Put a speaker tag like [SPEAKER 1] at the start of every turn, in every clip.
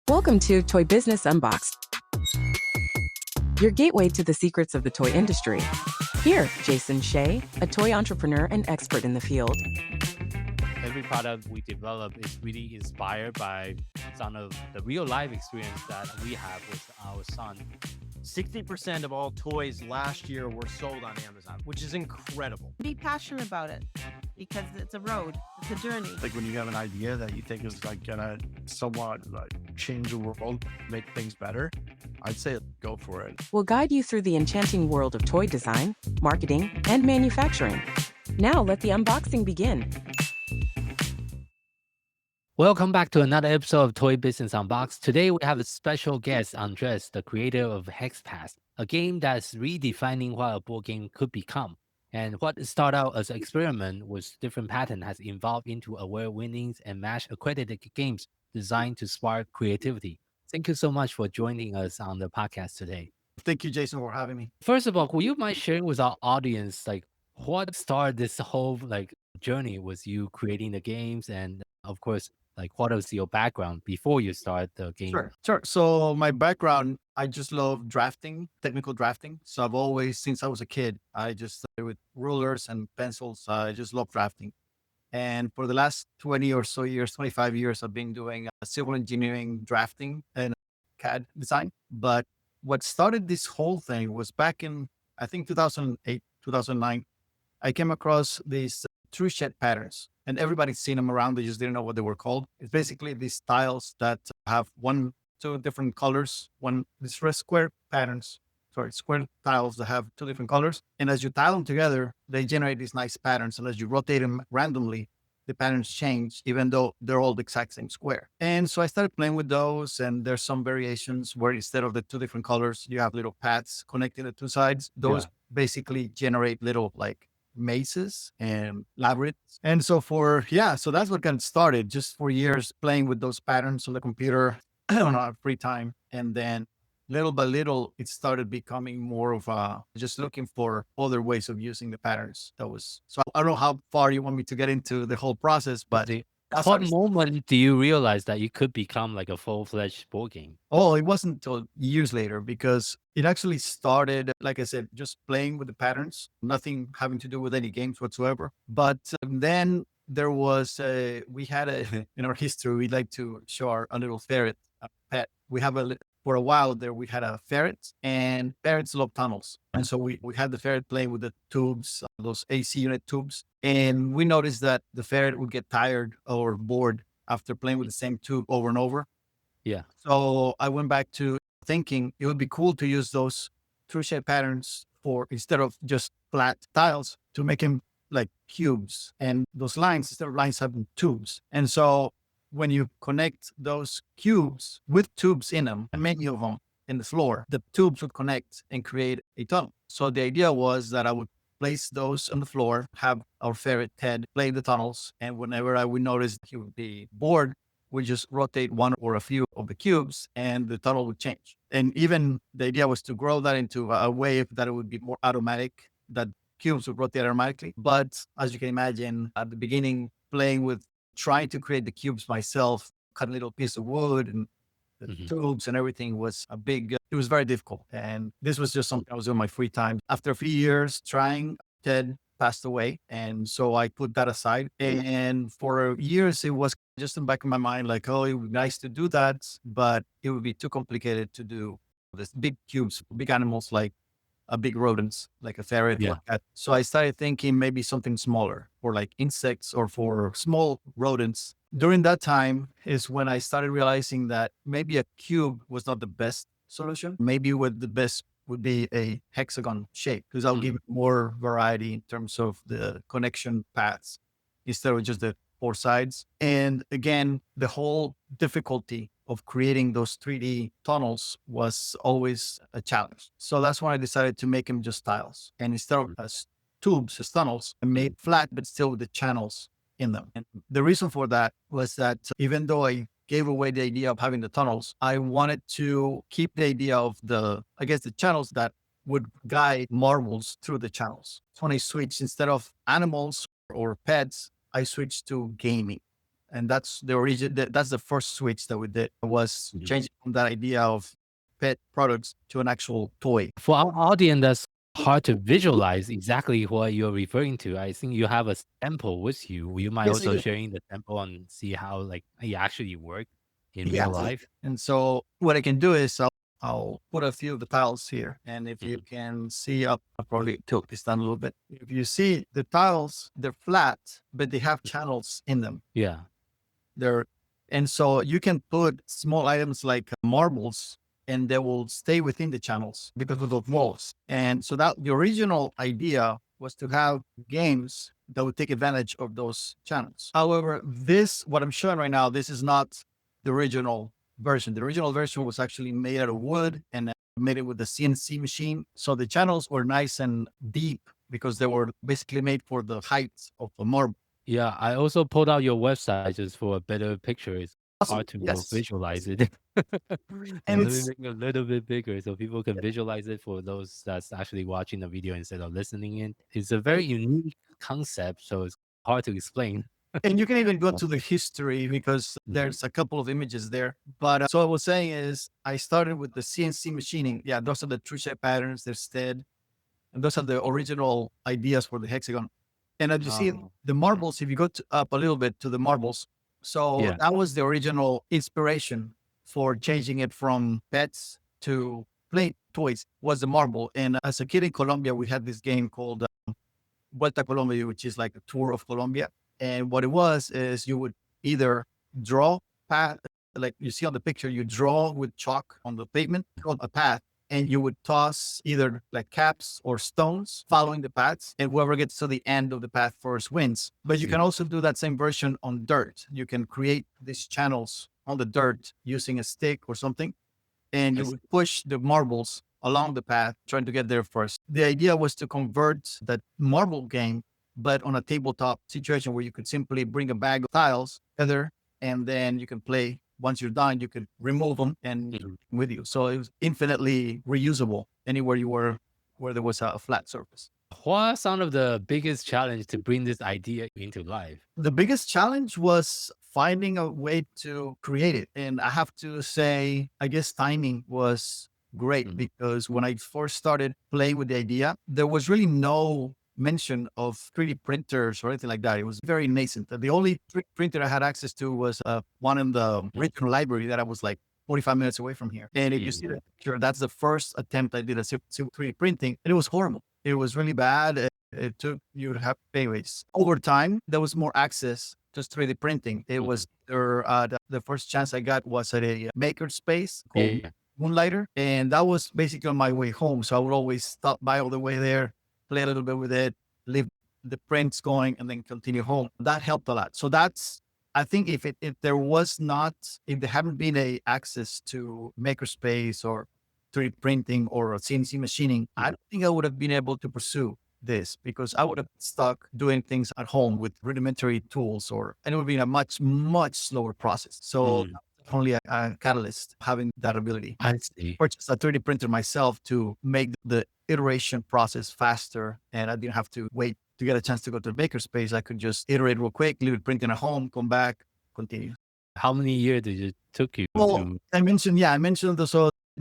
[SPEAKER 1] Welcome to Toy Business Unboxed, your gateway to the secrets of the toy industry. Here, Jason Shea, a toy entrepreneur and expert in the field.
[SPEAKER 2] Every product we develop is really inspired by some of the real life experience that we have with our son.
[SPEAKER 3] 60% of all toys last year were sold on Amazon, which is incredible.
[SPEAKER 4] Be passionate about it because it's a road, it's a journey.
[SPEAKER 5] Like when you have an idea that you think is like gonna somewhat like change the world, make things better, I'd say go for it.
[SPEAKER 1] We'll guide you through the enchanting world of toy design, marketing, and manufacturing. Now let the unboxing begin.
[SPEAKER 2] Welcome back to another episode of Toy Business Unboxed. Today we have a special guest, Andres, the creator of HexPath, a game that's redefining what a board game could become. And what started out as an experiment with different patterns has evolved into award-winning and match-accredited games designed to spark creativity. Thank you so much for joining us on the podcast today.
[SPEAKER 5] Thank you, Jason, for having me.
[SPEAKER 2] First of all, would you mind sharing with our audience, like what started this whole journey with you creating the games, and of course, like what was your background before you started the game?
[SPEAKER 5] Sure. So my background, I just love drafting, technical drafting. So I've always, since I was a kid, I just started with rulers and pencils. I just love drafting. And for the last 20 or so years, 25 years, I've been doing civil engineering drafting and CAD design. But what started this whole thing was back in, I think, 2008, 2009. I came across these true shed patterns, and everybody's seen them around. They just didn't know what they were called. It's basically these tiles that have two different colors, square tiles that have two different colors. And as you tile them together, they generate these nice patterns. And as you rotate them randomly, the patterns change, even though they're all the exact same square. And so I started playing with those, and there's some variations where instead of the two different colors, you have little paths connecting the two sides. Those basically generate little mazes and labyrinths. And so so that's what got it started, just for years playing with those patterns on the computer on our free time. And then little by little, it started becoming more of just looking for other ways of using the patterns. So I don't know how far you want me to get into the whole process, but
[SPEAKER 2] what moment do you realize that you could become like a full-fledged board game?
[SPEAKER 5] Oh, it wasn't until years later, because it actually started, like I said, just playing with the patterns, nothing having to do with any games whatsoever. But then there was we had in our history, we like to show a little ferret, a pet. We have for a while there, we had a ferret, and ferrets love tunnels. And so we had the ferret playing with the tubes, those AC unit tubes. And we noticed that the ferret would get tired or bored after playing with the same tube over and over.
[SPEAKER 2] Yeah.
[SPEAKER 5] So I went back to thinking it would be cool to use those true shape patterns instead of just flat tiles, to make them like cubes. And those lines, instead of lines, having tubes. And so when you connect those cubes with tubes in them, and many of them in the floor, the tubes would connect and create a tunnel. So the idea was that I would place those on the floor, have our ferret Ted play the tunnels. And whenever I would notice he would be bored, we just rotate one or a few of the cubes and the tunnel would change. And even the idea was to grow that into a way that it would be more automatic, that cubes would rotate automatically. But as you can imagine, at the beginning, playing with trying to create the cubes myself, cut a little piece of wood and the tubes and everything was it was very difficult. And this was just something I was doing in my free time. After a few years trying, Ted passed away. And so I put that aside. And for years, it was just in the back of my mind, like, oh, it would be nice to do that, but it would be too complicated to do this big cubes, big animals like big rodents, like a ferret.
[SPEAKER 2] Yeah.
[SPEAKER 5] Like that. So I started thinking maybe something smaller, for like insects or for small rodents. During that time is when I started realizing that maybe a cube was not the best solution. Maybe the best would be a hexagon shape, because I'll give it more variety in terms of the connection paths instead of just the four sides. And again, the whole difficulty of creating those 3D tunnels was always a challenge. So that's when I decided to make them just tiles. And instead of as tunnels, I made flat, but still with the channels in them. And the reason for that was that even though I gave away the idea of having the tunnels, I wanted to keep the idea of the channels that would guide marbles through the channels. So when I switched, instead of animals or pets, I switched to gaming. And that's the origin. That's the first switch that we did, was
[SPEAKER 2] Mhm.
[SPEAKER 5] changing from that idea of pet products to an actual toy.
[SPEAKER 2] For our audience, that's hard to visualize exactly what you're referring to. I think you have a sample with you. You might
[SPEAKER 5] Yes, I
[SPEAKER 2] also
[SPEAKER 5] do.
[SPEAKER 2] sharing the sample and see how like it actually work in
[SPEAKER 5] Yeah.
[SPEAKER 2] real life.
[SPEAKER 5] And so what I can do is I'll put a few of the tiles here. And if you
[SPEAKER 2] Mhm.
[SPEAKER 5] can see up, I'll probably tilt this down a little bit. If you see the tiles, they're flat, but they have channels in them.
[SPEAKER 2] Yeah.
[SPEAKER 5] They're, and so you can put small items like marbles and they will stay within the channels because of those walls. And so that the original idea was to have games that would take advantage of those channels. However, what I'm showing right now, this is not the original version. The original version was actually made out of wood and made it with the CNC machine. So the channels were nice and deep because they were basically made for the height of a marble.
[SPEAKER 2] Yeah. I also pulled out your website just for a better picture. It's
[SPEAKER 5] Awesome.
[SPEAKER 2] hard to
[SPEAKER 5] Yes.
[SPEAKER 2] visualize it.
[SPEAKER 5] And
[SPEAKER 2] Let me
[SPEAKER 5] it's,
[SPEAKER 2] make it a little bit bigger so people can visualize it for those that's actually watching the video instead of listening in. It's a very unique concept, so it's hard to explain.
[SPEAKER 5] and you can even go to the history because there's a couple of images there. But so what I was saying is I started with the CNC machining. Yeah, those are the true shape patterns. They're stead. And those are the original ideas for the hexagon. And as you see,
[SPEAKER 2] Oh.
[SPEAKER 5] the marbles, if you go up a little bit to the marbles, so
[SPEAKER 2] Yeah.
[SPEAKER 5] that was the original inspiration for changing it from pets to play toys, was the marble. And as a kid in Colombia, we had this game called Vuelta a Colombia, which is like a tour of Colombia. And what it was is you would either draw path, like you see on the picture, you draw with chalk on the pavement called a path, and you would toss either like caps or stones following the paths, and whoever gets to the end of the path first wins. But you can also do that same version on dirt. You can create these channels on the dirt using a stick or something, and you would push the marbles along the path, trying to get there first. The idea was to convert that marble game, but on a tabletop situation where you could simply bring a bag of tiles together, and then you can play. Once you're done, you could remove them and
[SPEAKER 2] Mhm.
[SPEAKER 5] with you. So it was infinitely reusable anywhere you were, where there was a flat surface.
[SPEAKER 2] What are some of the biggest challenge to bring this idea into life?
[SPEAKER 5] The biggest challenge was finding a way to create it. And I have to say, I guess timing was great
[SPEAKER 2] Mhm.
[SPEAKER 5] because when I first started playing with the idea, there was really no mention of 3D printers or anything like that. It was very nascent. The only 3D printer I had access to was one in the regional library that I was like 45 minutes away from here. And if you see the picture, that's the first attempt I did at 3D printing, and it was horrible. It was really bad. It took you to have payways. Over time, there was more access to 3D printing. It was the first chance I got was at a maker space called
[SPEAKER 2] Yeah.
[SPEAKER 5] Moonlighter, and that was basically on my way home. So I would always stop by all the way there, play a little bit with it, leave the prints going, and then continue home. That helped a lot. So that's, I think if there hadn't been a access to makerspace or 3D printing or CNC machining, I don't think I would have been able to pursue this because I would have stuck doing things at home with rudimentary tools, and it would be a much, much slower process. So only a catalyst having that ability.
[SPEAKER 2] I see.
[SPEAKER 5] Purchased a 3D printer myself to make the iteration process faster, and I didn't have to wait to get a chance to go to the makerspace. I could just iterate real quick, leave it printing at home, come back, continue.
[SPEAKER 2] How many years did it took you
[SPEAKER 5] Well,
[SPEAKER 2] to?
[SPEAKER 5] I mentioned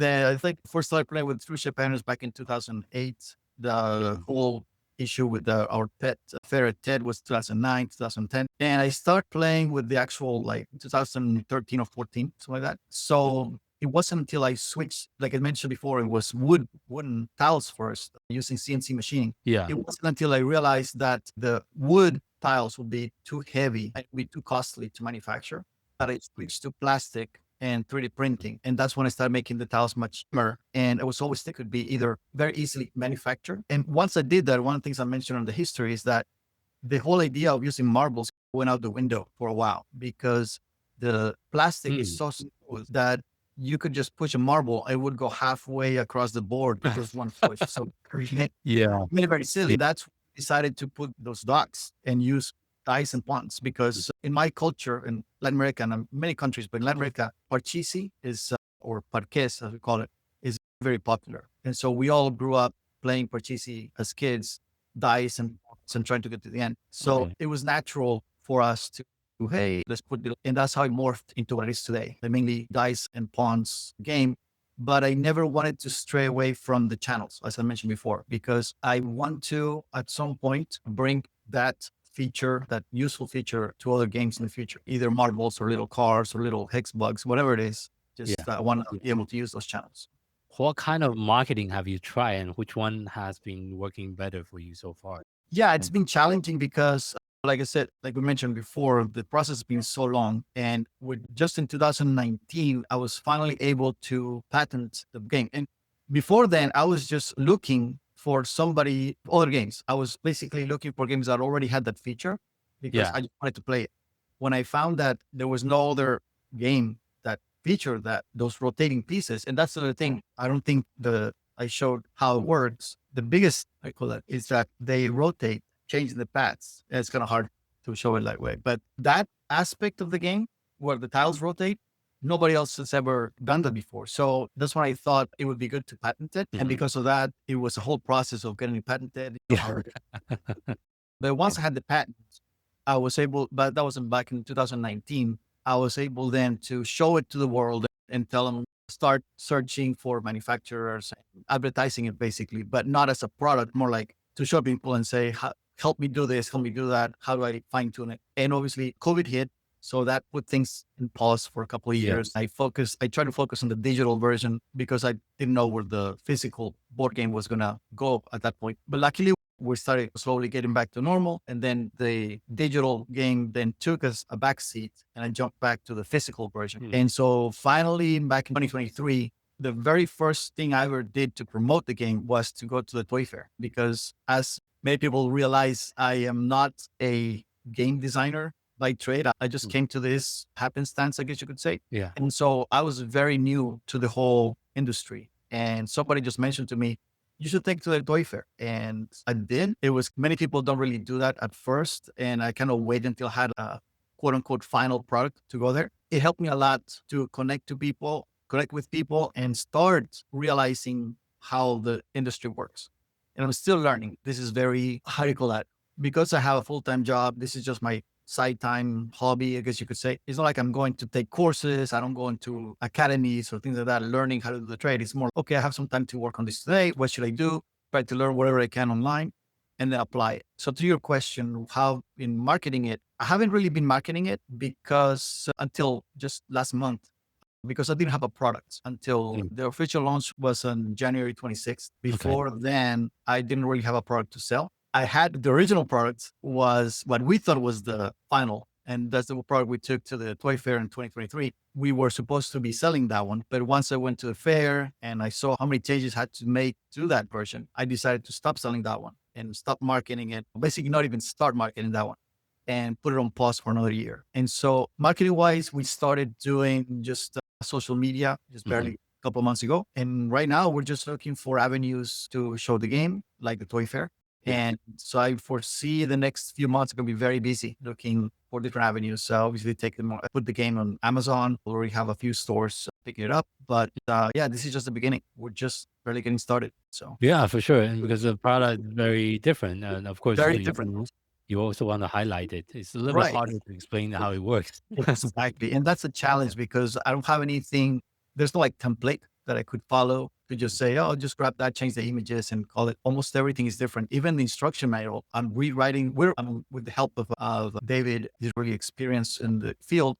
[SPEAKER 5] I think first started playing with through patterns back in 2008. The whole issue with our pet ferret Ted was 2009, 2010. And I started playing with the actual like 2013 or 14, something like that. So it wasn't until I switched, like I mentioned before, it was wooden tiles first using CNC machining.
[SPEAKER 2] Yeah.
[SPEAKER 5] It wasn't until I realized that the wood tiles would be too heavy and would be too costly to manufacture that I switched to plastic and 3D printing. And that's when I started making the tiles much cheaper. And I was always think could be either very easily manufactured. And once I did that, one of the things I mentioned on the history is that the whole idea of using marbles went out the window for a while because the plastic is so smooth that you could just push a marble, it would go halfway across the board because one push. So
[SPEAKER 2] Yeah.
[SPEAKER 5] made it very silly. That's why I decided to put those dots and use dice and ponds because in my culture in Latin America and in many countries, but in Latin America, parchisi is, or parques as we call it, is very popular. And so we all grew up playing parchisi as kids, dice and ponds and trying to get to the end. So
[SPEAKER 2] Okay.
[SPEAKER 5] it was natural for us to hey, let's put it, and that's how it morphed into what it is today. The mainly dice and pawns game. But I never wanted to stray away from the channels, as I mentioned before, because I want to, at some point, bring that feature, that useful feature to other games in the future, either marbles or little cars or little hex bugs, whatever it is. Just I want to be able to use those channels.
[SPEAKER 2] What kind of marketing have you tried, and which one has been working better for you so far?
[SPEAKER 5] Yeah, it's been challenging because, like I said, like we mentioned before, the process has been so long. And with just in 2019, I was finally able to patent the game. And before then, I was just looking for other games. I was basically looking for games that already had that feature because I just wanted to play it. When I found that there was no other game that featured those rotating pieces, and that's the other thing. I don't think I showed how it works. The biggest, I call it, is that they rotate, changing the paths. And it's kind of hard to show it that way. But that aspect of the game where the tiles rotate, nobody else has ever done that before. So that's why I thought it would be good to patent it. And because of that, it was a whole process of getting it patented. But once I had the patent, I was able, but that wasn't back in 2019. I was able then to show it to the world and tell them, start searching for manufacturers, advertising it basically, but not as a product, more like to show people and say, help me do this, help me do that. How do I fine tune it? And obviously COVID hit. So that put things in pause for a couple of years. I tried to focus on the digital version because I didn't know where the physical board game was going to go at that point. But luckily, we started slowly getting back to normal. And then the digital game then took us a back seat and I jumped back to the physical version. And so finally, back in 2023, the very first thing I ever did to promote the game was to go to the Toy Fair, because as many people realize, I am not a game designer by trade. I just came to this happenstance, I guess you could say.
[SPEAKER 2] Yeah.
[SPEAKER 5] And so I was very new to the whole industry. And somebody just mentioned to me, you should take to the Toy Fair. And I did. Many people don't really do that at first. And I kind of waited until I had a quote unquote final product to go there. It helped me a lot to connect with people and start realizing how the industry works. And I'm still learning. This is very, how do you call that? Because I have a full-time job, this is just my side time hobby, I guess you could say. It's not like I'm going to take courses. I don't go into academies or things like that, learning how to do the trade. It's more, okay, I have some time to work on this today. What should I do? Try to learn whatever I can online and then apply it. So to your question, how in marketing it, I haven't really been marketing it because until just last month, because I didn't have a product until the official launch was on January 26th. Before then, I didn't really have a product to sell. I had the original product was what we thought was the final. And that's the product we took to the Toy Fair in 2023. We were supposed to be selling that one. But once I went to the fair and I saw how many changes I had to make to that version, I decided to stop selling that one and stop marketing it. Basically, not even start marketing that one and put it on pause for another year. And so marketing wise, we started doing just social media, just barely a couple of months ago. And right now we're just looking for avenues to show the game, like the Toy Fair. And so I foresee the next few months are going to be very busy looking for different avenues. So obviously put the game on Amazon. We already have a few stores picking it up, but this is just the beginning. We're just barely getting started. So
[SPEAKER 2] yeah, for sure. And because the product is very different. And of course,
[SPEAKER 5] very different.
[SPEAKER 2] You also want to highlight it. It's a little bit harder to explain how it works.
[SPEAKER 5] Exactly. And that's a challenge because I don't have anything, there's no like template that I could follow to just say, oh, just grab that, change the images and call it. Almost everything is different. Even the instruction manual, I'm rewriting, with the help of David, he's really experienced in the field.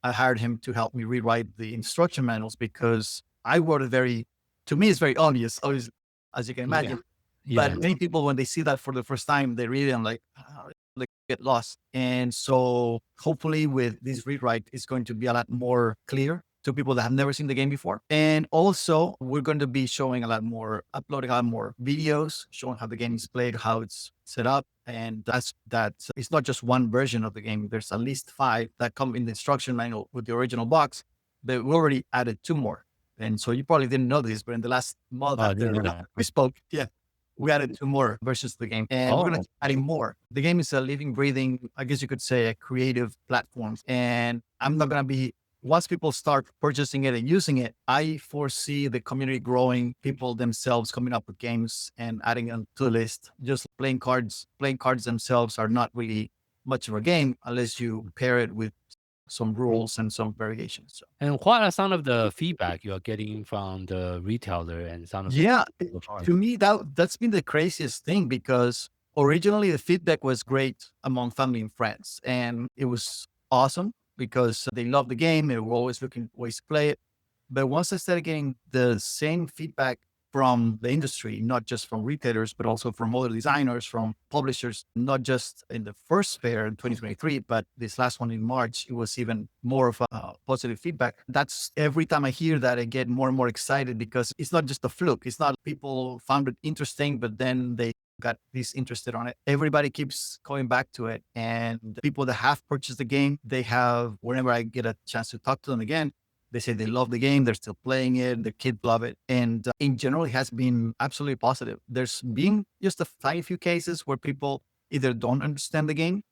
[SPEAKER 5] I hired him to help me rewrite the instruction manuals because I wrote it to me, it's very obvious, as you can imagine. But many people, when they see that for the first time, they read it and they get lost. And so hopefully with this rewrite, it's going to be a lot more clear to people that have never seen the game before. And also we're going to be uploading a lot more videos, showing how the game is played, how it's set up. And it's not just one version of the game. There's at least 5 that come in the instruction manual with the original box, but we already added 2 more. And so you probably didn't know this, but in the last month we spoke, we added 2 more versions of the game, and we're going to keep adding more. The game is a living, breathing, I guess you could say, a creative platform. And I'm not going to be, once people start purchasing it and using it, I foresee the community growing, people themselves coming up with games and adding them to the list. Just playing cards themselves are not really much of a game unless you pair it with some rules and some variations. So,
[SPEAKER 2] And what are some of the feedback you are getting from the retailer and some of the
[SPEAKER 5] yeah,
[SPEAKER 2] so far?
[SPEAKER 5] to me, that's been the craziest thing because originally the feedback was great among family and friends. And it was awesome because they loved the game and were always looking ways to play it. But once I started getting the same feedback from the industry, not just from retailers, but also from other designers, from publishers, not just in the first fair in 2023, but this last one in March, it was even more of a positive feedback. That's every time I hear that, I get more and more excited because it's not just a fluke. It's not people found it interesting, but then they got disinterested on it. Everybody keeps going back to it. And people that have purchased the game, they have, whenever I get a chance to talk to them again, they say they love the game. They're still playing it. The kids love it. And in general, it has been absolutely positive. There's been just a tiny few cases where people either don't understand the game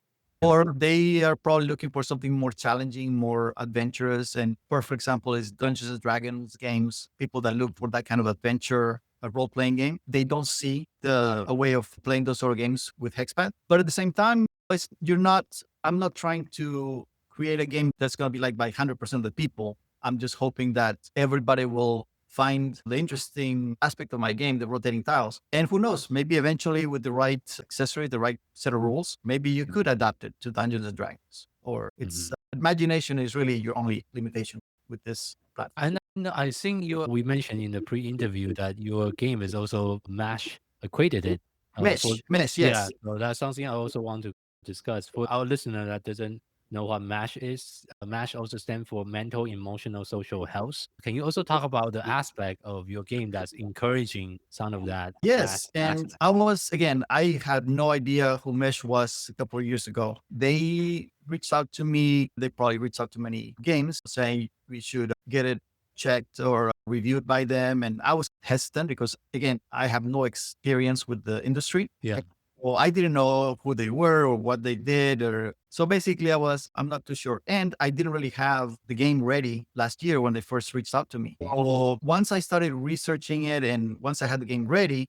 [SPEAKER 5] or they are probably looking for something more challenging, more adventurous. And perfect example is Dungeons and Dragons games. People that look for that kind of adventure, a role-playing game, they don't see a way of playing those sort of games with HexPath. But at the same time, I'm not trying to create a game that's going to be liked by 100% of the people. I'm just hoping that everybody will find the interesting aspect of my game, the rotating tiles. And who knows, maybe eventually with the right accessory, the right set of rules, maybe you could adapt it to Dungeons and Dragons. Or it's imagination is really your only limitation with this platform.
[SPEAKER 2] And I think we mentioned in the pre-interview that your game is also MASH accredited.
[SPEAKER 5] Mesh,
[SPEAKER 2] Yeah,
[SPEAKER 5] yes.
[SPEAKER 2] so that's something I also want to discuss. For our listener that doesn't know what MASH is, MASH also stands for mental, emotional, social health. Can you also talk about the aspect of your game that's encouraging some of that?
[SPEAKER 5] Yes. And I had no idea who Mesh was a couple of years ago. They reached out to me. They probably reached out to many games saying we should get it checked or reviewed by them. And I was hesitant because, again, I have no experience with the industry.
[SPEAKER 2] Yeah.
[SPEAKER 5] Well, I didn't know who they were or what they did. So basically I'm not too sure. And I didn't really have the game ready last year when they first reached out to me. Well, once I started researching it and once I had the game ready,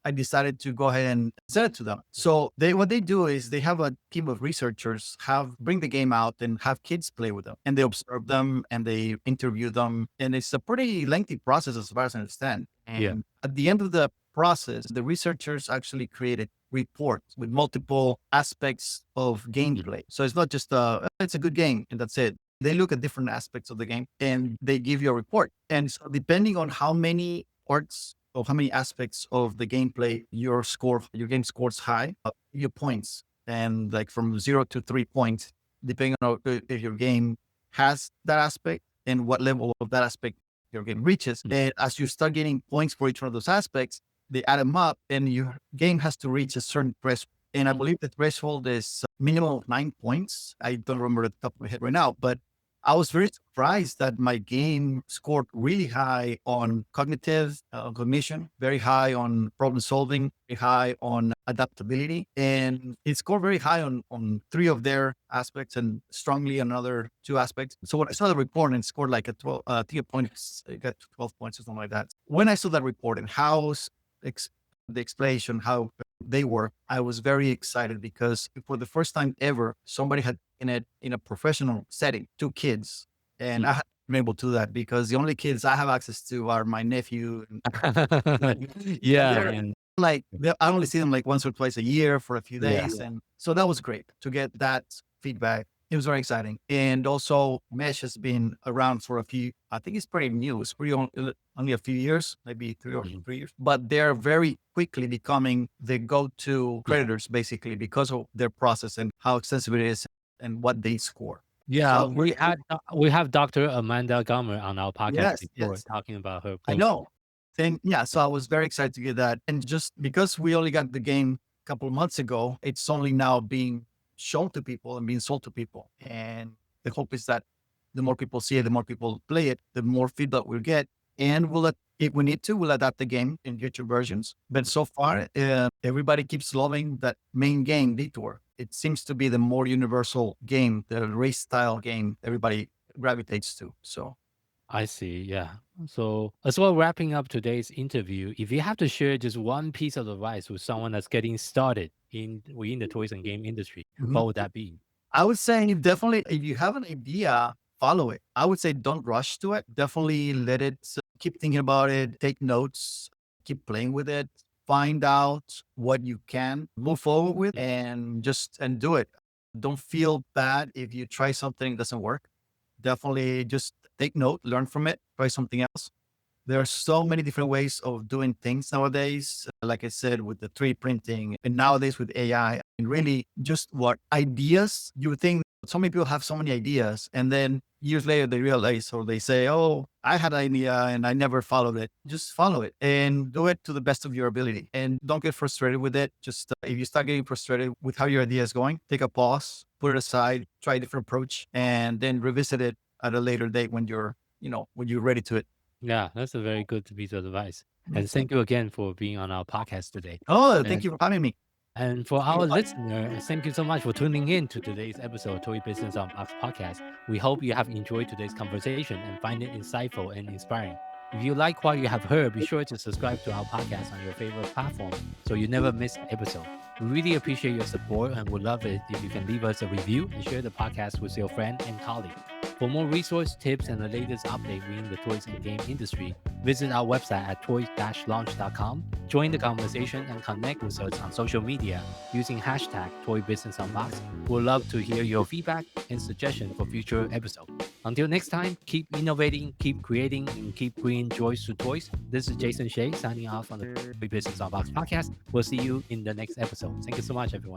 [SPEAKER 5] I decided to go ahead and send it to them. So what they do is they have a team of researchers bring the game out and have kids play with them, and they observe them and they interview them. And it's a pretty lengthy process as far as I understand. And at the end of the process, the researchers actually created reports with multiple aspects of gameplay. So it's not just it's a good game and that's it. They look at different aspects of the game and they give you a report. And so depending on how many parts or how many aspects of the gameplay your game scores high, your points, and like from 0 to 3 points, depending on if your game has that aspect and what level of that aspect your game reaches. And as you start getting points for each one of those aspects, they add them up and your game has to reach a certain threshold. And I believe the threshold is minimum of 9 points. I don't remember at the top of my head right now, but I was very surprised that my game scored really high on cognition, very high on problem solving, very high on adaptability. And it scored very high on 3 of their aspects and strongly on other 2 aspects. So when I saw the report and it scored like a 12, I think it got 12 points or something like that. When I saw that report and how the explanation, how they work, I was very excited because for the first time ever, somebody had in a professional setting, 2 kids. And I haven't been able to do that because the only kids I have access to are my nephew.
[SPEAKER 2] And
[SPEAKER 5] I only see them like once or twice a year for a few days. And so that was great to get that feedback. It was very exciting. And also Mesh has been around for I think it's pretty new. It's only a few years, maybe 3 or 3 years, but they're very quickly becoming the go-to creditors basically because of their process and how extensive it is and what they score.
[SPEAKER 2] Yeah,
[SPEAKER 5] So,
[SPEAKER 2] we have Dr. Amanda Gummer on our podcast before
[SPEAKER 5] yes.
[SPEAKER 2] talking about her.
[SPEAKER 5] I know. And so I was very excited to get that. And just because we only got the game a couple of months ago, it's only now being shown to people and being sold to people. And the hope is that the more people see it, the more people play it, the more feedback we'll get. And if we need to, we'll adapt the game in future versions. But so far, everybody keeps loving that main game, Detour. It seems to be the more universal game, the race style game everybody gravitates to. So
[SPEAKER 2] I see. Yeah. So, as well, wrapping up today's interview, if you have to share just one piece of advice with someone that's getting started within the toys and game industry,
[SPEAKER 5] Mhm.
[SPEAKER 2] what would that be?
[SPEAKER 5] I would say definitely if you have an idea, follow it. I would say don't rush to it. Definitely let it keep thinking about it, take notes, keep playing with it, find out what you can move forward with and do it. Don't feel bad if you try something that doesn't work. Definitely just take note, learn from it, try something else. There are so many different ways of doing things nowadays. Like I said, with the 3D printing and nowadays with AI, and really just what ideas you would think so many people have so many ideas. And then years later, they realize or they say, oh, I had an idea and I never followed it. Just follow it and do it to the best of your ability. And don't get frustrated with it. Just if you start getting frustrated with how your idea is going, take a pause, put it aside, try a different approach, and then revisit it at a later date when when you're ready to it.
[SPEAKER 2] Yeah, that's a very good piece of advice.
[SPEAKER 5] Mhm.
[SPEAKER 2] And thank you again for being on our podcast today.
[SPEAKER 5] Oh,
[SPEAKER 2] And
[SPEAKER 5] thank you for having me.
[SPEAKER 2] And for our listener, thank you so much for tuning in to today's episode of Toy Business Unboxed podcast. We hope you have enjoyed today's conversation and find it insightful and inspiring. If you like what you have heard, be sure to subscribe to our podcast on your favorite platform so you never miss an episode. We really appreciate your support and would love it if you can leave us a review and share the podcast with your friend and colleague. For more resource tips and the latest update within the toys and game industry, visit our website at toy-launch.com. Join the conversation and connect with us on social media using hashtag #ToyBusinessUnboxed. We'd love to hear your feedback and suggestions for future episodes. Until next time, keep innovating, keep creating, and keep bringing joys to toys. This is Jason Shea signing off on the Toy Business Unboxed podcast. We'll see you in the next episode. Thank you so much, everyone.